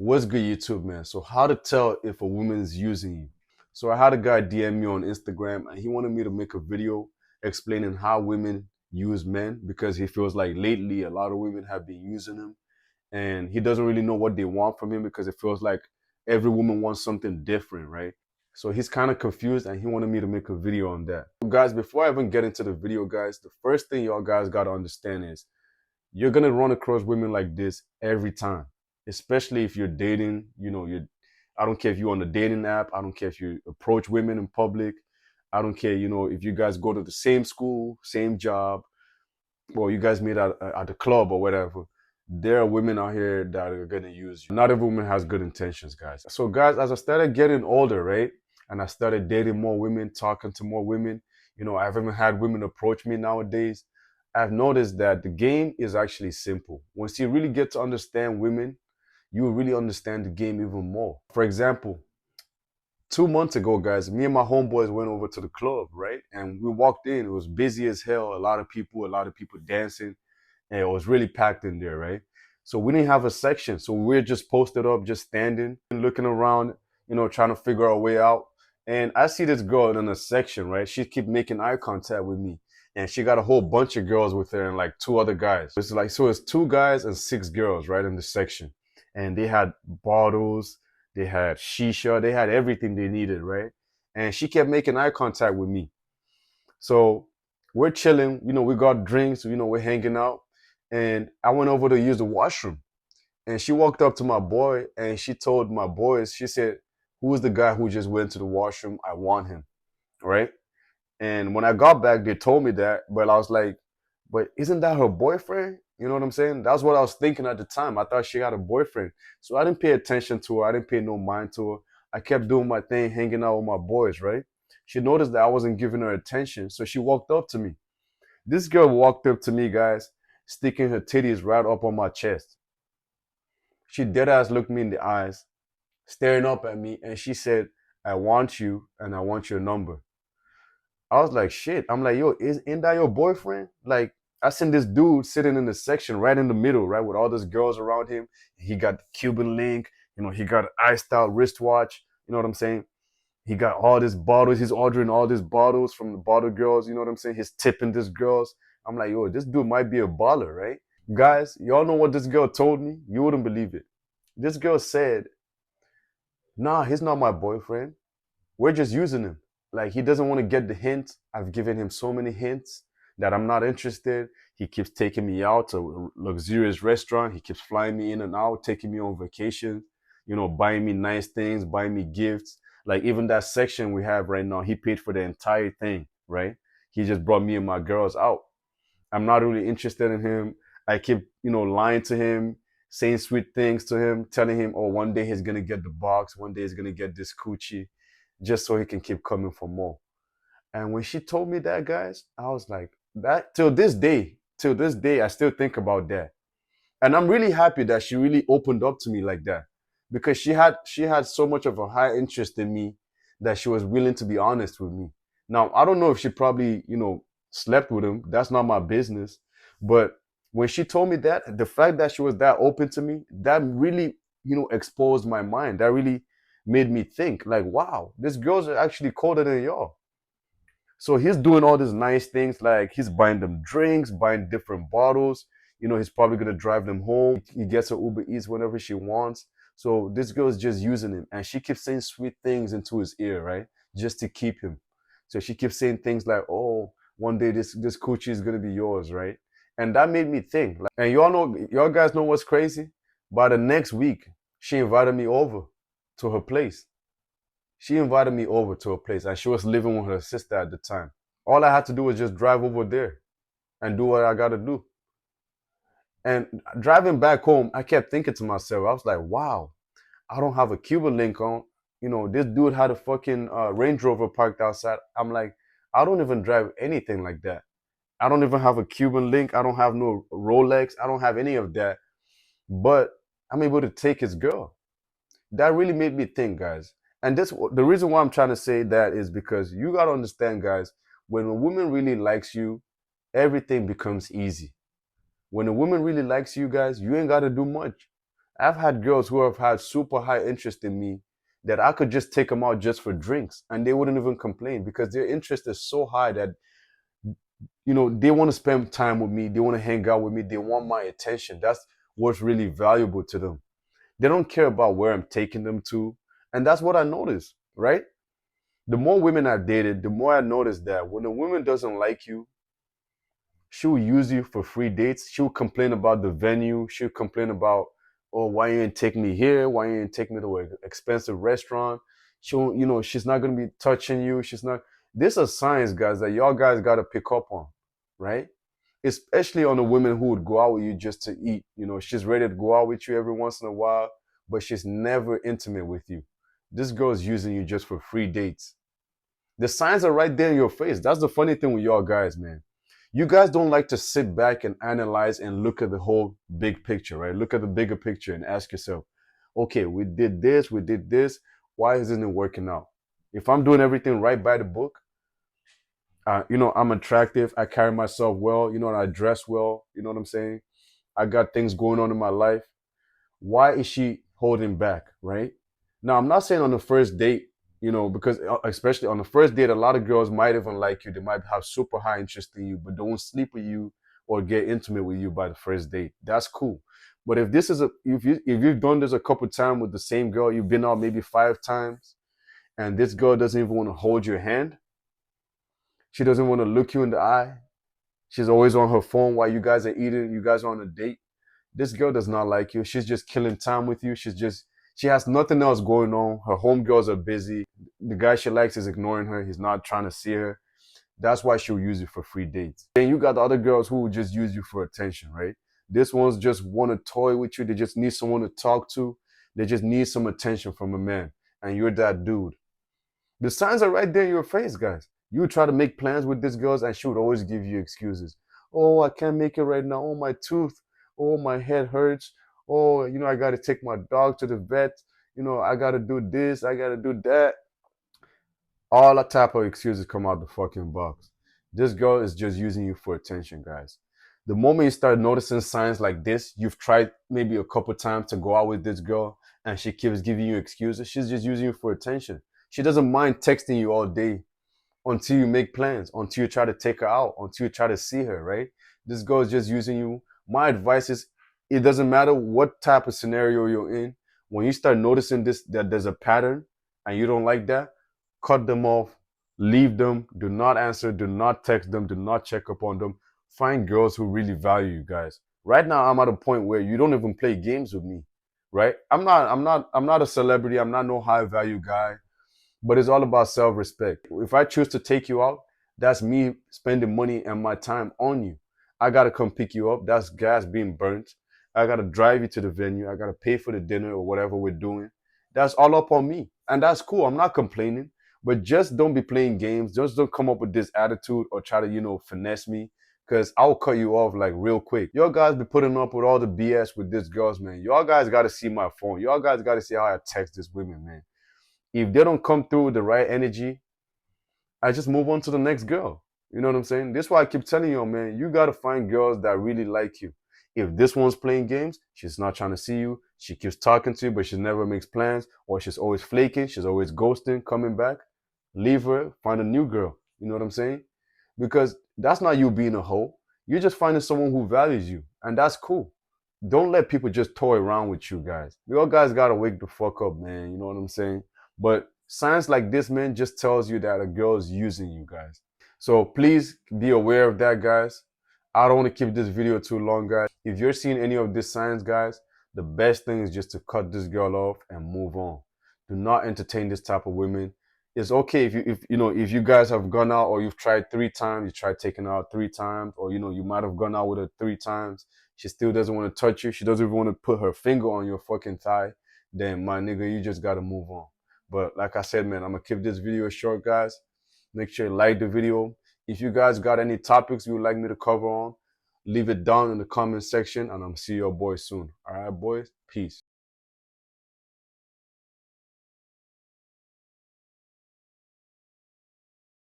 What's good, YouTube, man? So how to tell if a woman is using you. So I had a guy DM me on Instagram and he wanted me to make a video explaining how women use men because he feels like lately a lot of women have been using him and he doesn't really know what they want from him because it feels like every woman wants something different, right? So he's kind of confused and he wanted me to make a video on that. So guys, before I even get into the video, guys, the first thing y'all guys got to understand is you're gonna run across women like this every time, especially if you're dating. I don't care if you're on a dating app. I don't care if you approach women in public. I don't care, if you guys go to the same school, same job, or you guys meet at the club or whatever. There are women out here that are gonna use you. Not every woman has good intentions, guys. So, guys, as I started getting older, right, and I started dating more women, talking to more women, I've even had women approach me nowadays. I've noticed that the game is actually simple. Once you really get to understand women, you will really understand the game even more. For example, 2 months ago, guys, me and my homeboys went over to the club, right? And we walked in. It was busy as hell. A lot of people dancing, and it was really packed in there, right? So we didn't have a section. So we are just posted up, just standing and looking around, trying to figure our way out. And I see this girl in a section, right? She keep making eye contact with me. And she got a whole bunch of girls with her and like two other guys. So it's two guys and six girls, right, in the section. And they had bottles, they had shisha, they had everything they needed, right? And she kept making eye contact with me. So we're chilling, we got drinks, we're hanging out. And I went over to use the washroom. And she walked up to my boy and she told my boys, she said, "Who's the guy who just went to the washroom? I want him." Right? And when I got back, they told me that, but I was like, but isn't that her boyfriend? You know what I'm saying? That's what I was thinking at the time. I thought she had a boyfriend. So I didn't pay attention to her. I didn't pay no mind to her. I kept doing my thing, hanging out with my boys, right? She noticed that I wasn't giving her attention. So she walked up to me. This girl walked up to me, guys, sticking her titties right up on my chest. She dead ass looked me in the eyes, staring up at me, and she said, "I want you and I want your number." I was like, shit. I'm like, yo, ain't that your boyfriend? Like, I seen this dude sitting in the section right in the middle, right, with all these girls around him. He got the Cuban link, he got an iced out wristwatch. You know what I'm saying? He got all these bottles. He's ordering all these bottles from the bottle girls. You know what I'm saying? He's tipping these girls. I'm like, yo, this dude might be a baller, right? Guys, y'all know what this girl told me? You wouldn't believe it. This girl said, nah, he's not my boyfriend. We're just using him. Like, he doesn't want to get the hint. I've given him so many hints that I'm not interested. He keeps taking me out to a luxurious restaurant. He keeps flying me in and out, taking me on vacation, buying me nice things, buying me gifts. Like, even that section we have right now, he paid for the entire thing, right? He just brought me and my girls out. I'm not really interested in him. I keep, lying to him, saying sweet things to him, telling him, oh, one day he's gonna get the box, one day he's gonna get this coochie, just so he can keep coming for more. And when she told me that, guys, I was like, that till this day, I still think about that. And I'm really happy that she really opened up to me like that, because she had so much of a high interest in me that she was willing to be honest with me. Now, I don't know if she probably, slept with him. That's not my business. But when she told me that, the fact that she was that open to me, that really, exposed my mind. That really made me think, like, wow, these girls are actually colder than y'all. So he's doing all these nice things, like he's buying them drinks, buying different bottles. He's probably gonna drive them home. He gets her Uber Eats whenever she wants. So this girl is just using him, and she keeps saying sweet things into his ear, right, just to keep him. So she keeps saying things like, "Oh, one day this coochie is gonna be yours," right? And that made me think. Like, and y'all guys know what's crazy? By the next week, she invited me over to her place. She invited me over to her place, and she was living with her sister at the time. All I had to do was just drive over there and do what I got to do. And driving back home, I kept thinking to myself, I was like, wow, I don't have a Cuban link on. This dude had a fucking Range Rover parked outside. I'm like, I don't even drive anything like that. I don't even have a Cuban link. I don't have no Rolex. I don't have any of that. But I'm able to take his girl. That really made me think, guys. And the reason why I'm trying to say that is because you got to understand, guys, when a woman really likes you, everything becomes easy. When a woman really likes you, guys, you ain't got to do much. I've had girls who have had super high interest in me that I could just take them out just for drinks and they wouldn't even complain because their interest is so high that, they want to spend time with me, they want to hang out with me, they want my attention. That's what's really valuable to them. They don't care about where I'm taking them to. And that's what I noticed, right? The more women I've dated, the more I noticed that when a woman doesn't like you, she'll use you for free dates. She'll complain about the venue. She'll complain about, oh, why you ain't take me here? Why you ain't take me to an expensive restaurant? She's not gonna be touching you. She's not. There's a signs, guys, that y'all guys gotta pick up on, right? Especially on the women who would go out with you just to eat. She's ready to go out with you every once in a while, but she's never intimate with you. This girl is using you just for free dates. The signs are right there in your face. That's the funny thing with y'all guys, man. You guys don't like to sit back and analyze and look at the whole big picture, right? Look at the bigger picture and ask yourself, okay, we did this, we did this. Why isn't it working out? If I'm doing everything right by the book, I'm attractive, I carry myself well, I dress well, you know what I'm saying? I got things going on in my life. Why is she holding back, right? Now, I'm not saying on the first date, because especially on the first date, a lot of girls might even like you. They might have super high interest in you, but don't sleep with you or get intimate with you by the first date. That's cool. But if you've done this a couple times with the same girl, you've been out maybe 5 times, and this girl doesn't even want to hold your hand, she doesn't want to look you in the eye. She's always on her phone while you guys are eating, you guys are on a date. This girl does not like you. She's just killing time with you. She has nothing else going on. Her homegirls are busy. The guy she likes is ignoring her. He's not trying to see her. That's why she'll use you for free dates. Then you got the other girls who will just use you for attention, right? This ones just want to toy with you. They just need someone to talk to. They just need some attention from a man. And you're that dude. The signs are right there in your face, guys. You would try to make plans with these girls and she would always give you excuses. Oh, I can't make it right now. Oh, my tooth. Oh, my head hurts. Oh, I got to take my dog to the vet. I got to do this. I got to do that. All that type of excuses come out the fucking box. This girl is just using you for attention, guys. The moment you start noticing signs like this, you've tried maybe a couple times to go out with this girl and she keeps giving you excuses. She's just using you for attention. She doesn't mind texting you all day until you make plans, until you try to take her out, until you try to see her, right? This girl is just using you. My advice is it doesn't matter what type of scenario you're in. When you start noticing this, that there's a pattern and you don't like that, cut them off, leave them, do not answer, do not text them, do not check up on them. Find girls who really value you guys. Right now, I'm at a point where you don't even play games with me, right? I'm not a celebrity. I'm not no high value guy, but it's all about self-respect. If I choose to take you out, that's me spending money and my time on you. I gotta come pick you up. That's gas being burnt. I gotta drive you to the venue. I gotta pay for the dinner or whatever we're doing. That's all up on me. And that's cool. I'm not complaining. But just don't be playing games. Just don't come up with this attitude or try to, finesse me. Cause I'll cut you off like real quick. Y'all guys be putting up with all the BS with these girls, man. Y'all guys gotta see my phone. Y'all guys gotta see how I text these women, man. If they don't come through with the right energy, I just move on to the next girl. You know what I'm saying? This is why I keep telling you, man, you gotta find girls that really like you. If this one's playing games, she's not trying to see you, she keeps talking to you, but she never makes plans, or she's always flaking, she's always ghosting, coming back, leave her, find a new girl. You know what I'm saying? Because that's not you being a hoe. You're just finding someone who values you, and that's cool. Don't let people just toy around with you guys. You all guys gotta wake the fuck up, man. You know what I'm saying? But signs like this, man, just tells you that a girl is using you guys. So please be aware of that, guys. I don't want to keep this video too long, guys. If you're seeing any of these signs, guys, the best thing is just to cut this girl off and move on. Do not entertain this type of women. It's okay if you guys have gone out or you've tried 3 times, you tried taking her out 3 times, or you might have gone out with her 3 times. She still doesn't want to touch you. She doesn't even want to put her finger on your fucking thigh. Then my nigga, you just gotta move on. But like I said, man, I'm gonna keep this video short, guys. Make sure you like the video. If you guys got any topics you would like me to cover on, leave it down in the comment section, and I'm see your boys soon. All right, boys? Peace.